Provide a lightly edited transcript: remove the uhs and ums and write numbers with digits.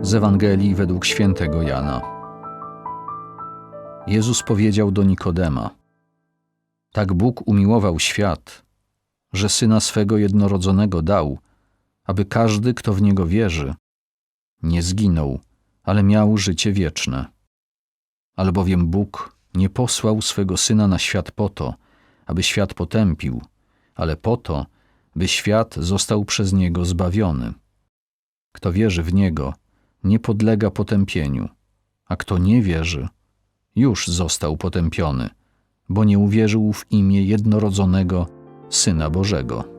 Z Ewangelii według świętego Jana. Jezus powiedział do Nikodema: tak Bóg umiłował świat, że Syna swego jednorodzonego dał, aby każdy, kto w Niego wierzy, nie zginął, ale miał życie wieczne. Albowiem Bóg nie posłał swego Syna na świat po to, aby świat potępił, ale po to, by świat został przez Niego zbawiony. Kto wierzy w Niego, nie podlega potępieniu, a kto nie wierzy, już został potępiony, bo nie uwierzył w imię jednorodzonego Syna Bożego.